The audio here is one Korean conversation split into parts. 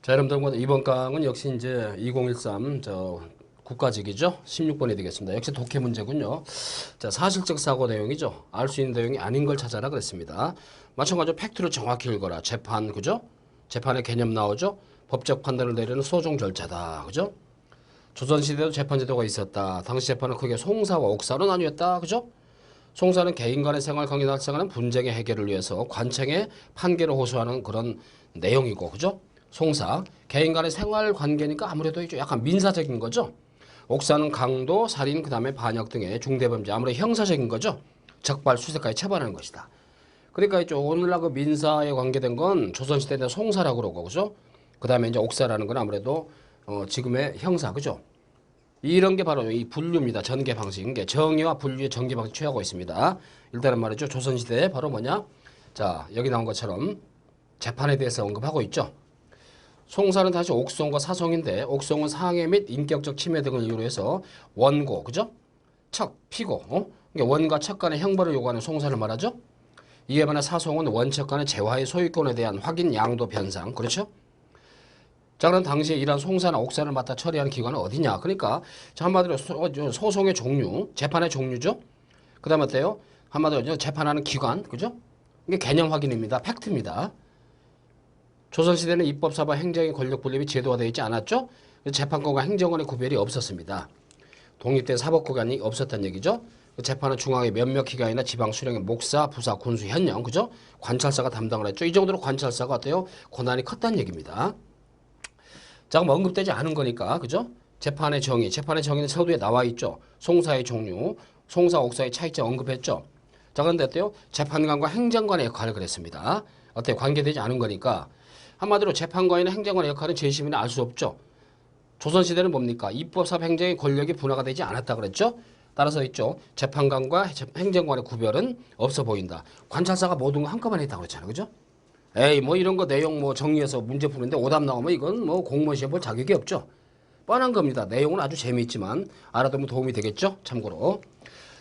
자, 여러분들 이번 강은 역시 이제 2013 국가직이죠. 16번이 되겠습니다. 역시 독해 문제군요. 자, 사실적 사고 내용이죠. 알 수 있는 내용이 아닌 걸 찾아라 그랬습니다. 마찬가지로 팩트를 정확히 읽어라. 재판, 그죠? 재판의 개념 나오죠. 법적 판단을 내리는 소송 절차다. 그죠? 조선시대도 재판제도가 있었다. 당시 재판은 크게 송사와 옥사로 나뉘었다. 그죠? 송사는 개인 간의 생활 관계에 발생하는 분쟁의 해결을 위해서 관청에 판결을 호소하는 그런 내용이고, 그죠? 송사, 개인 간의 생활 관계니까 아무래도 약간 민사적인 거죠. 옥사는 강도, 살인, 그 다음에 반역 등의 중대범죄, 아무래도 형사적인 거죠. 적발, 수색까지 처벌하는 것이다. 그러니까 오늘날 그 민사에 관계된 건 조선시대에 송사라고 그러고, 그죠? 그 다음에 이제 옥사라는 건 아무래도 지금의 형사, 그죠? 이런 게 바로 이 분류입니다. 전개 방식. 이게 정의와 분류의 전개 방식 취하고 있습니다. 일단은 말이죠. 조선시대에 바로 뭐냐? 자, 여기 나온 것처럼 재판에 대해서 언급하고 있죠. 송사는 다시 옥송과 사송인데, 옥송은 상해 및 인격적 침해 등을 이유로 해서 원고, 그죠? 척, 피고, 그러니까 원과 척 간의 형벌을 요구하는 송사를 말하죠. 이에 반해 사송은 원척 간의 재화의 소유권에 대한 확인, 양도, 변상, 그렇죠? 자, 그럼 당시에 이러한 송사나 옥사를 맡아 처리하는 기관은 어디냐? 그러니까 한마디로 소송의 종류, 재판의 종류죠. 그 다음에 어때요? 한마디로 재판하는 기관, 그죠? 이게 개념 확인입니다. 팩트입니다. 조선시대는 입법사바 행정의 권력 분립이 제도화되어 있지 않았죠. 재판권과 행정권의 구별이 없었습니다. 독립된 사법기관이 없었다는 얘기죠. 재판은 중앙의 몇몇 기관이나 지방 수령의 목사, 부사, 군수, 현령, 그죠? 관찰사가 담당을 했죠. 이 정도로 관찰사가 어때요? 권한이 컸다는 얘기입니다. 자, 그럼 언급되지 않은 거니까, 그죠? 재판의 정의는 서두에 나와 있죠. 송사의 종류, 송사, 옥사의 차이점 언급했죠. 자, 그런데 어때요? 재판관과 행정관의 역할을 그랬습니다. 어때요? 관계되지 않은 거니까. 한마디로 재판관이나 행정관의 역할은 재심이나 알 수 없죠. 조선시대는 뭡니까? 입법사법 행정의 권력이 분화가 되지 않았다 그랬죠. 따라서 있죠. 재판관과 행정관의 구별은 없어 보인다. 관찰사가 모든 거 한꺼번에 했다고 그랬잖아요. 그죠? 에이, 뭐 이런 거 내용 정리해서 문제 푸는데 오답 나오면 이건 뭐 공무원 시험 볼 자격이 없죠. 뻔한 겁니다. 내용은 아주 재미있지만 알아두면 도움이 되겠죠. 참고로.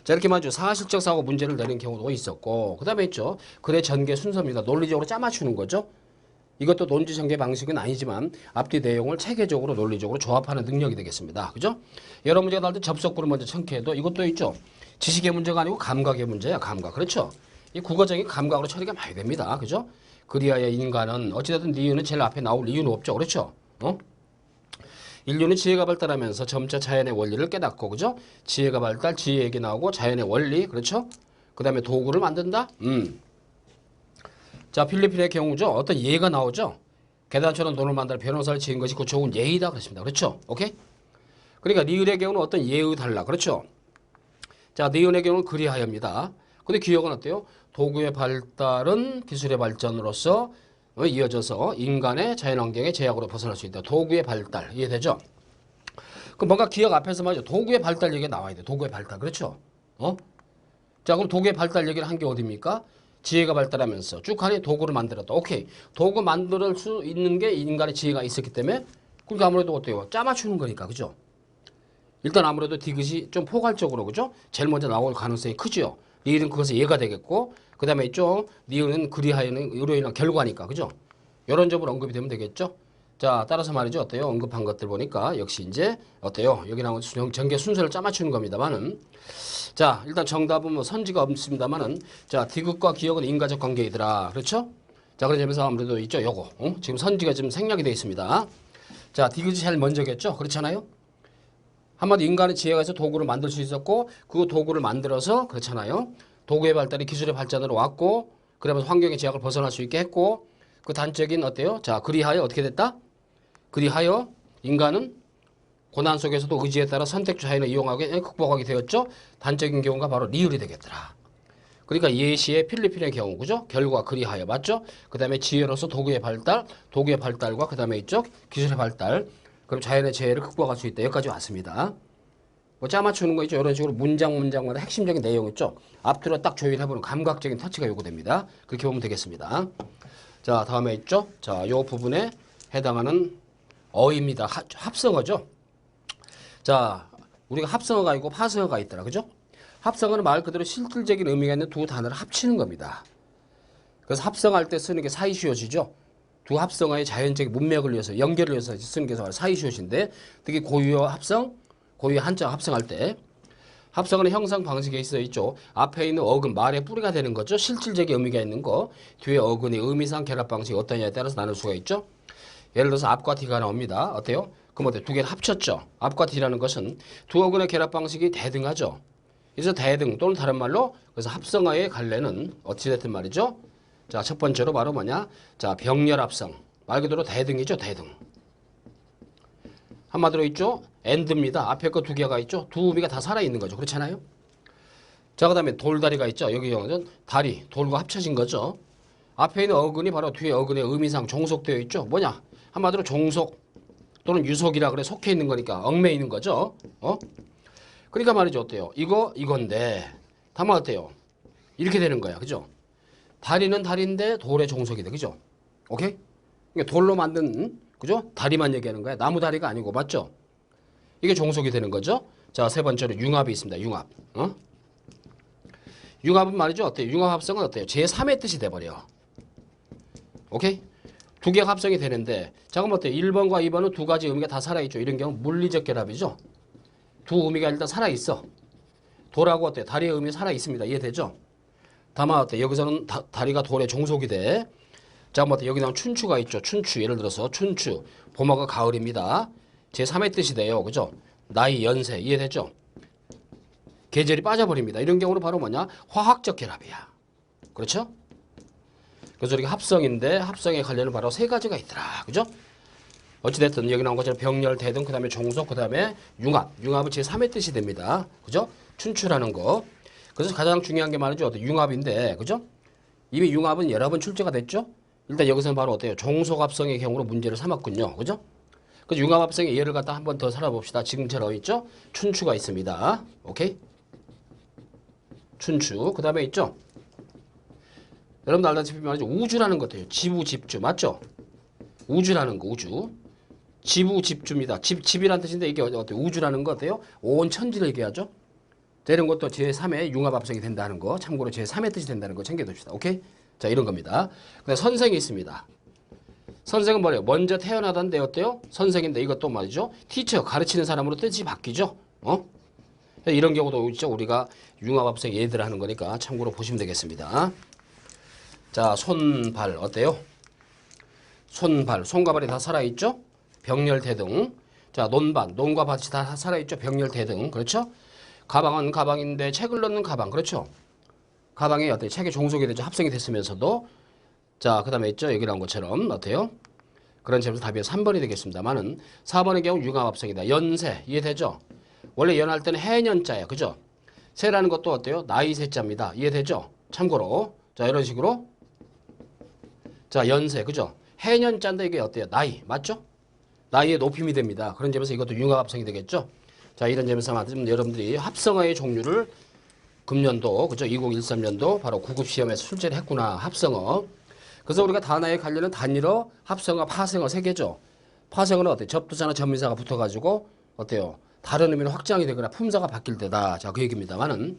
자, 이렇게 말이죠. 사실적 사고 문제를 내는 경우도 있었고, 그 다음에 있죠. 글의 전개 순서입니다. 논리적으로 짜맞추는 거죠. 이것도 논지 전개 방식은 아니지만 앞뒤 내용을 체계적으로 논리적으로 조합하는 능력이 되겠습니다. 그죠? 여러 문제가 나올 때 접속구를 먼저 청취해도 이것도 있죠. 지식의 문제가 아니고 감각의 문제야. 감각. 그렇죠? 이 국어적인 감각으로 처리가 많이 됩니다. 그죠? 그리하여 인간은 어찌됐든 니은은 제일 앞에 나올 이유는 없죠. 그렇죠? 인류는 지혜가 발달하면서 점차 자연의 원리를 깨닫고, 그죠? 지혜가 발달, 지혜 얘기 나오고 자연의 원리, 그렇죠? 그 다음에 도구를 만든다? 자, 필리핀의 경우죠. 어떤 예가 나오죠. 계단처럼 돈을 만들어 변호사를 지은 것이 그 좋은 예이다 그랬습니다. 그렇죠? 오케이? 그러니까 니은의 경우는 어떤 예의 달라. 그렇죠? 자, 니은의 경우는 그리하여입니다. 근데 기억은 어때요? 도구의 발달은 기술의 발전으로서 이어져서 인간의 자연환경의 제약으로 벗어날 수 있다. 도구의 발달. 이해되죠? 그럼 뭔가 기억 앞에서 말이죠. 도구의 발달 얘기가 나와야 돼. 도구의 발달. 그렇죠? 자, 그럼 도구의 발달 얘기를 한 게 어디입니까? 지혜가 발달하면서 쭉 가니 도구를 만들었다. 오케이. 도구 만들 수 있는 게 인간의 지혜가 있었기 때문에 그러니까 아무래도 어때요? 짜맞추는 거니까. 그죠? 일단 아무래도 디귿이 좀 포괄적으로, 그죠? 제일 먼저 나올 가능성이 크죠. 니은은 그것에 예가 되겠고, 그 다음에 있죠. 니은은 그리하여는 의료인한 결과니까, 그죠? 이런 점으로 언급이 되면 되겠죠? 자, 따라서 말이죠. 어때요? 언급한 것들 보니까 역시 이제 어때요? 여기 나온 전개 순서를 짜맞추는 겁니다만은. 자, 일단 정답은 뭐 선지가 없습니다만은. 자, 디귿과 기억은 인과적 관계이더라. 그렇죠? 자, 그런 점에서 아무래도 있죠. 요거. 지금 선지가 지금 생략이 되어 있습니다. 자, 디귿이 제일 먼저겠죠? 그렇잖아요? 한마디 인간의 지혜가 있어 도구를 만들 수 있었고 그 도구를 만들어서 그렇잖아요. 도구의 발달이 기술의 발전으로 왔고 그러면서 환경의 제약을 벗어날 수 있게 했고 그 단적인 어때요? 자, 그리하여 어떻게 됐다? 그리하여 인간은 고난 속에서도 의지에 따라 선택 자연을 이용하게 극복하게 되었죠. 단적인 경우가 바로 리을이 되겠더라. 그러니까 예시의 필리핀의 경우 그죠? 결과 그리하여 맞죠? 그 다음에 지혜로서 도구의 발달과 그 다음에 있죠? 기술의 발달. 그럼 자연의 재해를 극복할 수 있다. 여기까지 왔습니다. 뭐 짜맞추는 거 있죠. 이런 식으로 문장마다 핵심적인 내용 있죠. 앞뒤로 딱 조율해보는 감각적인 터치가 요구됩니다. 그렇게 보면 되겠습니다. 자, 다음에 있죠. 자, 요 부분에 해당하는 어입니다. 합성어죠. 자, 우리가 합성어가 있고 파성어가 있더라. 그죠? 합성어는 말 그대로 실질적인 의미가 있는 두 단어를 합치는 겁니다. 그래서 합성할 때 쓰는 게 사이시옷이죠. 두 합성어의 자연적 문맥을 위해서 연결을 위해서 쓰는 게 사이시옷인데 특히 고유어 합성, 고유어 한자 합성할 때 합성어는 형상 방식에 있어 있죠. 앞에 있는 어근 말의 뿌리가 되는 거죠. 실질적인 의미가 있는 거. 뒤에 어근이 의미상 결합 방식이 어떠냐에 따라서 나눌 수가 있죠. 예를 들어서 앞과 뒤가 나옵니다. 어때요? 그럼 어때요? 두 개를 합쳤죠. 앞과 뒤라는 것은 두 어근의 결합 방식이 대등하죠. 그래서 대등 또는 다른 말로 그래서 합성어의 갈래는 어찌됐든 말이죠. 자, 첫 번째로 바로 뭐냐? 자, 병렬 합성. 말 그대로 대등이죠. 대등. 한마디로 있죠. 엔드입니다. 앞에 거 두 개가 있죠. 두 의미가 다 살아있는 거죠. 그렇잖아요. 자, 그 다음에 돌다리가 있죠. 여기 경우는 다리, 돌과 합쳐진 거죠. 앞에 있는 어근이 바로 뒤에 어근의 의미상 종속되어 있죠. 뭐냐? 한마디로 종속 또는 유속이라 그래 속해 있는 거니까 얽매 있는 거죠. 그러니까 말이죠. 어때요? 이건데 다만 어때요? 이렇게 되는 거야. 그죠? 다리는 다리인데 돌의 종속이다. 그죠? 오케이? 그러니까 돌로 만든 그죠? 다리만 얘기하는 거야. 나무 다리가 아니고 맞죠? 이게 종속이 되는 거죠. 자, 세 번째로 융합이 있습니다. 융합. 융합은 말이죠. 어때요? 융합 합성은 어때요? 제3의 뜻이 돼버려. 오케이? 두 개가 합성이 되는데 자, 그럼 어때요? 1번과 2번은 두 가지 의미가 다 살아있죠. 이런 경우 물리적 결합이죠. 두 의미가 일단 살아있어. 돌하고 어때요? 다리의 의미 살아있습니다. 이해되죠? 다만 어때요? 여기서는 다리가 돌의 종속이 돼. 자, 뭐 여기 나온 춘추가 있죠. 춘추. 예를 들어서 춘추. 봄하고 가을입니다. 제3의 뜻이 돼요. 그죠? 나이, 연세. 이해되죠? 계절이 빠져버립니다. 이런 경우는 바로 뭐냐? 화학적 결합이야. 그렇죠? 그래서 우리가 합성인데 합성의 관련은 바로 세 가지가 있더라. 그죠? 어찌됐든 여기 나온 것처럼 병렬, 대등, 그 다음에 종속, 그 다음에 융합. 융합은 제3의 뜻이 됩니다. 그죠? 춘추라는 거. 그래서 가장 중요한 게 말이죠. 융합인데, 그죠? 이미 융합은 여러 번 출제가 됐죠? 일단 여기서는 바로 어때요? 종속합성의 경우로 문제를 삼았군요. 그죠? 그래서 융합합성의 예를 갖다 한 번 더 살아봅시다. 지금처럼 있죠? 춘추가 있습니다. 오케이? 춘추. 그 다음에 있죠? 여러분들 알다시피 말이죠. 우주라는 것도요. 지부집주. 맞죠? 우주라는 거, 우주. 지부집주입니다. 집이라는 뜻인데 이게 어때요? 우주라는 거 어때요? 온 천지를 얘기하죠? 자, 이런 것도 제3의 융합합성이 된다는 거. 참고로 제3의 뜻이 된다는 거 챙겨둡시다. 오케이? 자, 이런 겁니다. 근데 선생이 있습니다. 선생은 뭐래요? 먼저 태어나던데 어때요? 선생인데 이것도 말이죠. 티처, 가르치는 사람으로 뜻이 바뀌죠? 이런 경우도 있죠. 우리가 융합합성 예들을 하는 거니까 참고로 보시면 되겠습니다. 자, 손, 발 어때요? 손, 발, 손과 발이 다 살아있죠? 병렬, 대등. 자, 논밭, 논과 밭이 다 살아있죠? 병렬, 대등. 그렇죠? 가방은 가방인데 책을 넣는 가방. 그렇죠? 가방이 어때요? 책에 종속이 되죠. 합성이 됐으면서도. 자, 그 다음에 있죠? 여기 나온 것처럼 어때요? 그런 점에서 답이 3번이 되겠습니다만은 4번의 경우 융합합성이다. 연세 이해되죠? 원래 연할 때는 해년자예요. 그죠? 세라는 것도 어때요? 나이 세자입니다. 이해되죠? 참고로 자, 이런 식으로 자, 연세 그죠? 해년자인데 이게 어때요? 나이 맞죠? 나이의 높임이 됩니다. 그런 점에서 이것도 융합합성이 되겠죠? 자, 이런 점에서 여러분들이 합성어의 종류를 금년도 그죠? 2013년도 바로 9급 시험에서 출제를 했구나. 합성어. 그래서 우리가 단어의 관련은 단일어, 합성어, 파생어 세 개죠. 파생어는 어때요? 접두사나 접미사가 붙어가지고 어때요? 다른 의미로 확장이 되거나 품사가 바뀔 때다. 자, 그 얘기입니다만은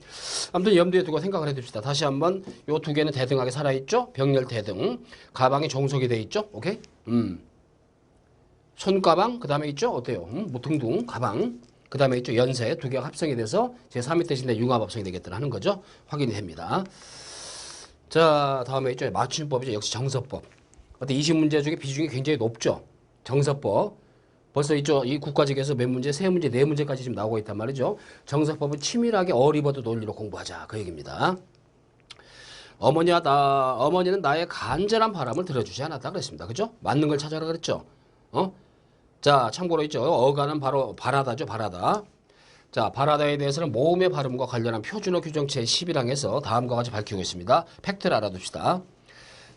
아무튼 염두에 두고 생각을 해둡시다. 다시 한번 요 두 개는 대등하게 살아있죠. 병렬 대등. 가방이 종속이 돼 있죠. 오케이? 손가방 그 다음에 있죠. 어때요? 뭐 등등 가방. 그 다음에 있죠. 연세 두 개가 합성이 돼서 제3의 뜻인데 융합합성이 되겠다 하는 거죠. 확인이 됩니다. 자, 다음에 있죠. 맞춤법이죠. 역시 정서법. 어때 20문제 중에 비중이 굉장히 높죠. 정서법. 벌써 있죠. 이 국가직에서 몇 문제, 세 문제, 네 문제까지 지금 나오고 있단 말이죠. 정서법은 치밀하게 어리버드 논리로 공부하자. 그 얘기입니다. 어머니는 나의 간절한 바람을 들어주지 않았다 그랬습니다. 그죠? 맞는 걸 찾아라 그랬죠. 자, 참고로 있죠. 어가는 바로 바라다죠. 바라다. 자, 바라다에 대해서는 모음의 발음과 관련한 표준어 규정 제11항에서 다음과 같이 밝히고 있습니다. 팩트를 알아둡시다.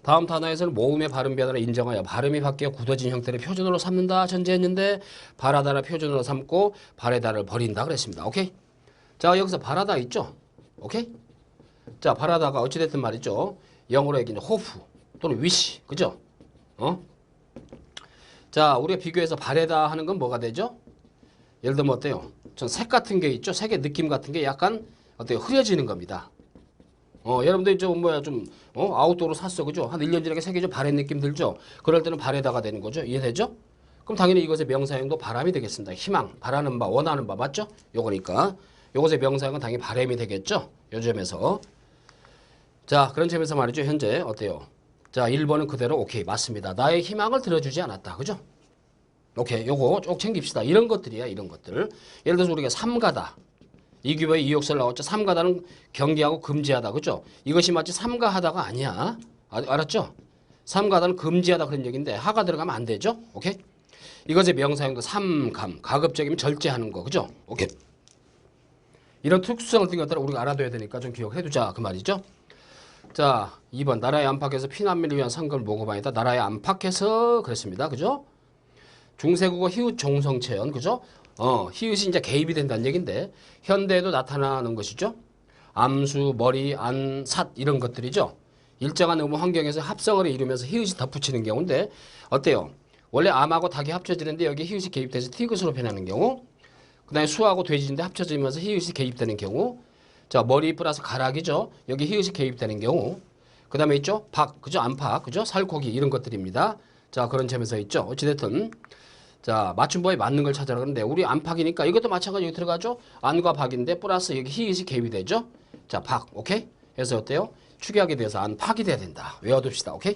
다음 단어에서는 모음의 발음 변화를 인정하여 발음이 바뀌어 굳어진 형태를 표준어로 삼는다 전제했는데 바라다를 표준어로 삼고 바레다를 버린다 그랬습니다. 오케이? 자, 여기서 바라다 있죠? 오케이? 자, 바라다가 어찌됐든 말이죠. 영어로 얘기는 호프 또는 위시. 그죠? 자, 우리가 비교해서 바래다 하는 건 뭐가 되죠? 예를 들면 어때요? 전 색 같은 게 있죠? 색의 느낌 같은 게 약간 어때요? 흐려지는 겁니다. 여러분들 좀 뭐야 좀 아웃도어로 샀어 그죠? 한 1년 지나게 세계 좀 바랜 느낌 들죠? 그럴 때는 발에다가 되는 거죠. 이해되죠? 그럼 당연히 이것의 명사형도 바람이 되겠습니다. 희망, 바라는 바, 원하는 바 맞죠? 요거니까 요것의 명사형은 당연히 바람이 되겠죠? 요 점에서 자 그런 점에서 말이죠. 현재 어때요? 자 1번은 그대로 오케이 맞습니다. 나의 희망을 들어주지 않았다. 그죠? 오케이 요거 쭉 챙깁시다. 이런 것들이야 이런 것들. 예를 들어서 우리가 삼가다. 이규보의 이욕설 나왔죠. 삼가다는 경계하고 금지하다. 그죠? 이것이 마치 삼가하다가 아니야. 알았죠? 삼가다는 금지하다 그런 얘기인데 하가 들어가면 안 되죠? 오케이? 이것의 명사형도 삼감, 가급적이면 절제하는 거. 그죠? 오케이. 이런 특수성을 띈 것들을 우리가 알아둬야 되니까 좀 기억해두자. 그 말이죠. 자, 2번 나라의 안팎에서 피난민을 위한 상금을 모금하였다. 나라의 안팎에서 그랬습니다. 그죠? 중세국어 히읗 종성체현. 그죠? 히읗이 이제 개입이 된다는 얘기인데 현대에도 나타나는 것이죠. 암수, 머리, 안, 삿 이런 것들이죠. 일정한 의무 환경에서 합성어를 이루면서 히읗이 덧붙이는 경우인데 어때요? 원래 암하고 닭이 합쳐지는데 여기 히읗이 개입돼서 티귿으로 변하는 경우 그 다음에 수하고 돼지인데 합쳐지면서 히읗이 개입되는 경우 자 머리 플러스 가락이죠. 여기 히읗이 개입되는 경우 그 다음에 있죠. 박, 그죠? 안팎, 그죠? 살코기 이런 것들입니다. 자 그런 점에서 있죠. 어찌됐든 자 맞춤법에 맞는 걸 찾아라 그러는데 우리 안팎이니까 이것도 마찬가지로 여기 들어가죠. 안과 박인데 플러스 여기 히읗이 개입이 되죠. 자 박, 오케이? 그래서 어때요? 축약에 대해서 안팎이 돼야 된다. 외워둡시다. 오케이?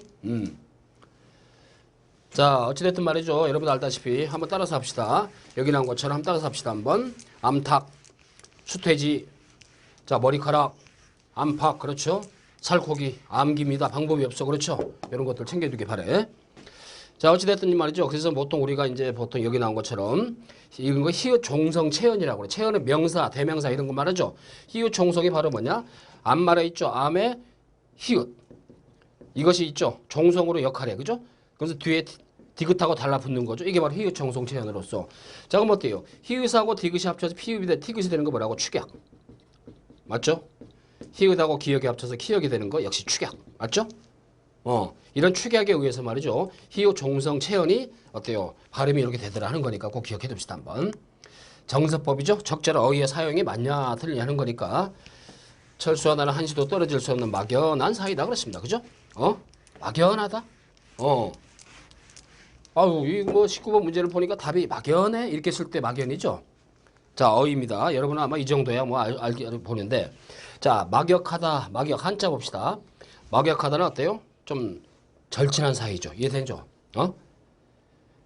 자 어찌됐든 말이죠. 여러분 알다시피 한번 따라서 합시다. 여기 나온 것처럼 한번 따라서 합시다. 한번 암탉, 수퇴지, 자 머리카락, 안팎 그렇죠. 살코기, 암기입니다. 방법이 없어 그렇죠. 이런 것들 챙겨두기 바래. 자 어찌됐든 말이죠. 그래서 보통 우리가 이제 보통 여기 나온 것처럼 이런 거 히읗 종성 체언이라고 그래. 체언은 명사, 대명사 이런 거 말하죠. 히읗 종성이 바로 뭐냐? 암말에 있죠. 암의 히읗 이것이 있죠. 종성으로 역할해 그죠? 그래서 뒤에 디귿하고 달라붙는 거죠. 이게 바로 히읗 종성 체언으로서. 자 그럼 어때요? 히읗하고 디귿이 합쳐서 피읍이 티귿이 되는 거 뭐라고? 축약. 맞죠? 히읗하고 기역이 합쳐서 키역이 되는 거 역시 축약. 맞죠? 이런 축약에 의해서 말이죠. 히읗 종성 체언이 어때요? 발음이 이렇게 되더라 하는 거니까 꼭 기억해 둡시다 한번. 정서법이죠. 적절한 어휘의 사용이 맞냐 틀리냐 하는 거니까 철수와 나는 한시도 떨어질 수 없는 막연한 사이다 그랬습니다. 그죠? 막연하다? 아유, 이 뭐 19번 문제를 보니까 답이 막연해? 이렇게 쓸 때 막연이죠? 자, 어입니다. 여러분은 아마 이 정도야 뭐 알기 보는데. 자, 막역하다, 막역 한자 봅시다. 막역하다는 어때요? 좀 절친한 사이죠. 이해되죠?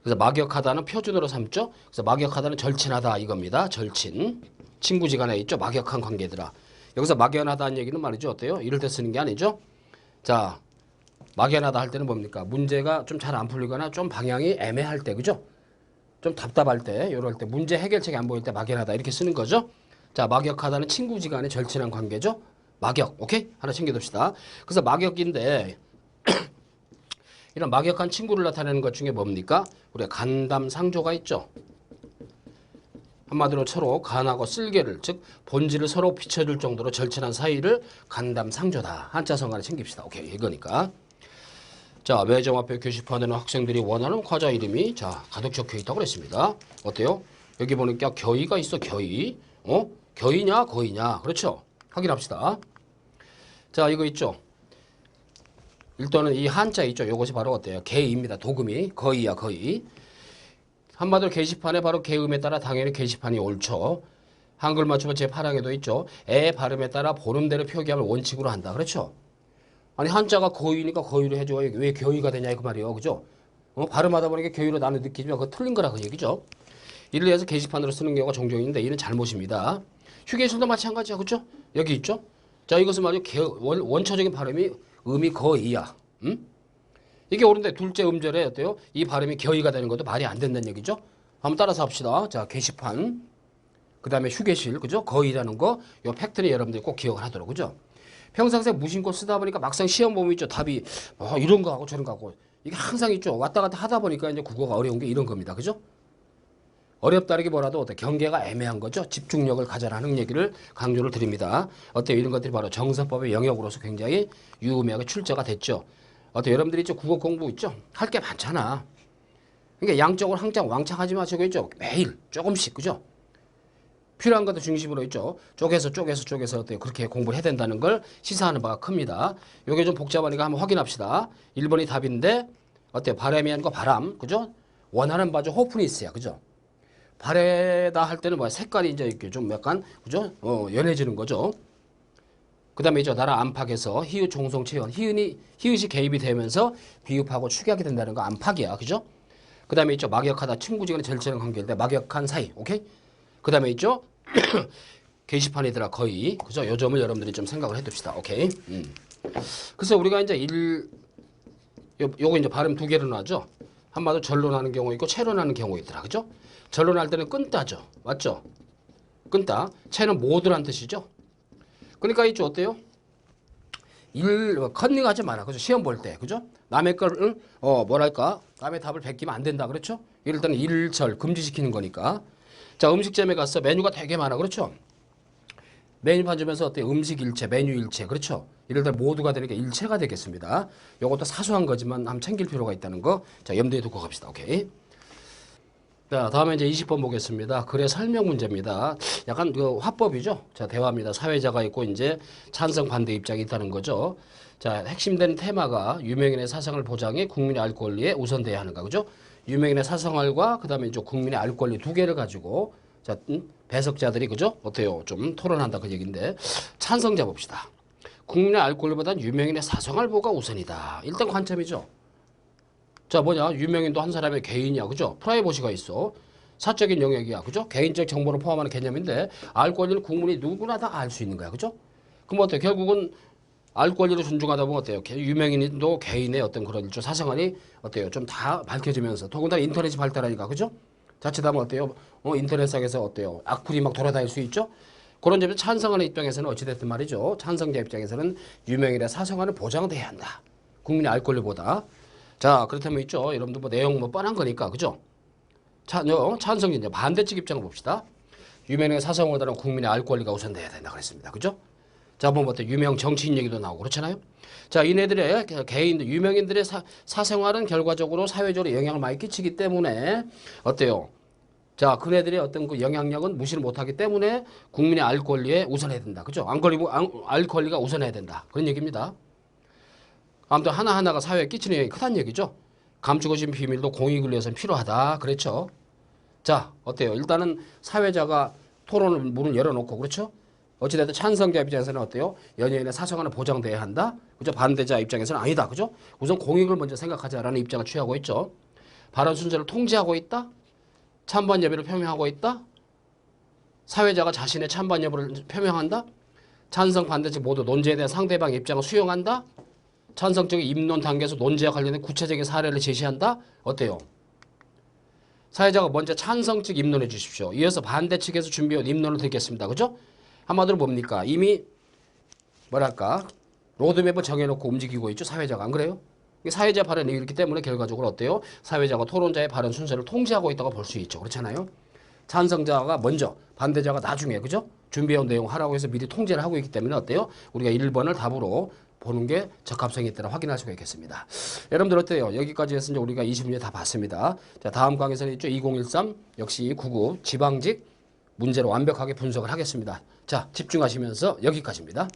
그래서 막역하다는 표준어로 삼죠. 그래서 막역하다는 절친하다 이겁니다. 절친. 친구지간에 있죠. 막역한 관계들아. 여기서 막연하다는 얘기는 말이죠. 어때요? 이럴 때 쓰는 게 아니죠. 자, 막연하다 할 때는 뭡니까? 문제가 좀 잘 안 풀리거나 좀 방향이 애매할 때, 그죠? 좀 답답할 때, 이럴 때, 문제 해결책이 안 보일 때 막연하다 이렇게 쓰는 거죠. 자, 막역하다는 친구지간의 절친한 관계죠. 막역, 오케이? 하나 챙겨둡시다. 그래서 막역인데 이런 막역한 친구를 나타내는 것 중에 뭡니까? 우리가 간담상조가 있죠. 한마디로 서로 간하고 쓸개를 즉 본질을 서로 비춰줄 정도로 절친한 사이를 간담상조다. 한자성 하나 챙깁시다. 오케이 이거니까. 자 매점 앞에 게시판에는 학생들이 원하는 과자 이름이 자 가득 적혀 있다고 그랬습니다. 어때요? 여기 보니까 겨이가 있어. 겨이. 겨이냐 거이냐. 그렇죠? 확인합시다. 자 이거 있죠. 일단은 이 한자 있죠. 이것이 바로 어때요? 개입니다. 도금이 거이야 거이. 한마디로 게시판에 바로 개음에 따라 당연히 게시판이 옳죠. 한글 맞춤은 제8항에도 있죠. 애 발음에 따라 보름대로 표기함을 원칙으로 한다. 그렇죠? 아니 한자가 거의니까 거의로 해줘야 왜 겨의가 되냐 그 말이에요. 그죠? 발음하다 보니까 겨의로 나는 느끼지만 그거 틀린 거라 그 얘기죠. 이를 위해서 게시판으로 쓰는 경우가 종종 있는데 이는 잘못입니다. 휴게실도 마찬가지야. 그죠? 여기 있죠? 자 이것은 말이죠. 원초적인 발음이 음이 거의야. 이게 옳은데 둘째 음절에 어때요? 이 발음이 겨이가 되는 것도 말이 안 된다는 얘기죠. 한번 따라서 합시다. 자 게시판 그 다음에 휴게실 그죠? 거의라는 거 요 팩트를 여러분들이 꼭 기억을 하도록 그죠? 평상시에 무심코 쓰다 보니까 막상 시험 보면 있죠. 답이 이런 거 하고 저런 거 하고 이게 항상 있죠. 왔다 갔다 하다 보니까 이제 국어가 어려운 게 이런 겁니다. 그죠? 어렵다르기 뭐라도 어때 경계가 애매한 거죠. 집중력을 가져라는 얘기를 강조를 드립니다. 어때요? 이런 것들이 바로 정서법의 영역으로서 굉장히 유의미하게 출제가 됐죠. 어때 여러분들이 있죠 국어 공부 있죠 할 게 많잖아. 그러니까 양적으로 항상 왕창 하지 마시고 있죠 매일 조금씩 그죠. 필요한 것도 중심으로 있죠. 쪼개서 어때요? 그렇게 공부를 해야 된다는 걸 시사하는 바가 큽니다. 요게 좀 복잡하니까 한번 확인합시다. 1번이 답인데 어때요? 바람이 아니고 바람. 그죠? 원하는 바죠. 호프니스야. 그죠? 바래다 할 때는 뭐야? 색깔이 이제 이렇게 좀 약간 그죠? 연해지는 거죠. 그다음에 이제 나라 안팎에서 히읗 종송 체현 히읗이 개입이 되면서 비읍하고 축약이 된다는 거 안팎이야. 그죠? 그다음에 있죠. 막역하다 친구지간의 절친한 관계일 때 막역한 사이. 오케이? 그다음에 있죠. 게시판이더라 거의. 그죠? 요 점을 여러분들이 좀 생각을 해 둡시다. 오케이? 그래서 우리가 이제 요거 이제 발음 두 개로 나죠. 한마디로 절론하는 경우 있고 채론하는 경우 있더라. 그죠? 절론할 때는 끈따죠. 맞죠? 끈따. 채는 모두란 뜻이죠. 그러니까 있죠. 어때요? 컨닝하지 마라. 그죠? 시험 볼 때. 그죠? 남의 걸 뭐랄까? 남의 답을 베끼면 안 된다. 그렇죠? 이럴 때는 일절 금지시키는 거니까. 자, 음식점에 가서 메뉴가 되게 많아. 그렇죠? 메뉴판 주면서 어때요? 음식 일체, 메뉴 일체. 그렇죠? 이럴 때 모두가 되니까 일체가 되겠습니다. 이것도 사소한 거지만 한번 챙길 필요가 있다는 거. 자, 염두에 두고 갑시다. 오케이. 자, 다음에 이제 20번 보겠습니다. 글의 설명 문제입니다. 약간 그 화법이죠. 자, 대화입니다. 사회자가 있고 이제 찬성 반대 입장이 있다는 거죠. 자, 핵심된 테마가 유명인의 사생활 보장에 국민의 알 권리에 우선돼야 하는가, 그죠? 유명인의 사생활과 그다음에 이제 국민의 알 권리 두 개를 가지고 자, 배석자들이 그죠? 어때요? 좀 토론한다 그 얘기인데 찬성자 봅시다. 국민의 알 권리보다는 유명인의 사생활 보호가 우선이다. 일단 관점이죠. 자, 뭐냐? 유명인도 한 사람의 개인이야. 그죠? 프라이버시가 있어. 사적인 영역이야. 그죠? 개인적 정보를 포함하는 개념인데 알 권리는 국민이 누구나 다 알 수 있는 거야. 그죠? 그럼 어때요? 결국은 알 권리를 존중하다 보면 어때요? 유명인도 개인의 어떤 그런 일조 사생활이 어때요? 좀 다 밝혀지면서 더군다나 인터넷이 발달하니까. 그죠? 자칫하면 어때요? 인터넷상에서 어때요? 악플이 막 돌아다닐 수 있죠? 그런 점에서 찬성하는 입장에서는 어찌됐든 말이죠. 찬성자 입장에서는 유명인의 사생활은 보장돼야 한다. 국민의 알 권리보다. 자, 그렇다면 있죠. 여러분들 뭐 내용 뭐 뻔한 거니까. 그죠? 찬성자 반대측 입장을 봅시다. 유명인의 사생활보다는 국민의 알 권리가 우선돼야 된다 그랬습니다. 그죠? 자, 뭐 어때? 유명 정치인 얘기도 나오고 그렇잖아요. 자, 이네들의 개인 유명인들의 사생활은 결과적으로 사회적으로 영향을 많이 끼치기 때문에 어때요? 자, 그네들의 어떤 그 영향력은 무시를 못하기 때문에 국민의 알 권리에 우선해야 된다. 그죠? 알 권리가 우선해야 된다. 그런 얘기입니다. 아무튼 하나하나가 사회에 끼치는 영향이 크다는 얘기죠. 감추고 싶은 비밀도 공익을 위해서는 필요하다. 그렇죠? 자, 어때요? 일단은 사회자가 토론을 문을 열어놓고 그렇죠? 어찌됐든 찬성자 입장에서는 어때요? 연예인의 사생활은 보장돼야 한다. 그죠? 반대자 입장에서는 아니다. 그죠? 우선 공익을 먼저 생각하자라는 입장을 취하고 있죠. 발언 순서를 통제하고 있다. 찬반 여부를 표명하고 있다. 사회자가 자신의 찬반 여부를 표명한다. 찬성 반대측 모두 논제에 대한 상대방의 입장을 수용한다. 찬성적인 입론 단계에서 논제와 관련된 구체적인 사례를 제시한다. 어때요? 사회자가 먼저 찬성 측 입론해 주십시오. 이어서 반대 측에서 준비해온 입론을 듣겠습니다. 그죠? 한마디로 뭡니까? 이미 뭐랄까 로드맵을 정해놓고 움직이고 있죠. 사회자가. 안 그래요? 사회자 발언이 있기 때문에 결과적으로 어때요? 사회자가 토론자의 발언 순서를 통제하고 있다고 볼 수 있죠. 그렇잖아요? 찬성자가 먼저 반대자가 나중에 그죠? 준비해온 내용 하라고 해서 미리 통제를 하고 있기 때문에 어때요? 우리가 1번을 답으로 보는 게 적합성이 있다는 확인할 수가 있겠습니다. 여러분들 어때요? 여기까지 해서 이제 우리가 20문제 다 봤습니다. 자, 다음 강의에서는 있죠. 2013 역시 99 지방직 문제로 완벽하게 분석을 하겠습니다. 자, 집중하시면서 여기까지입니다.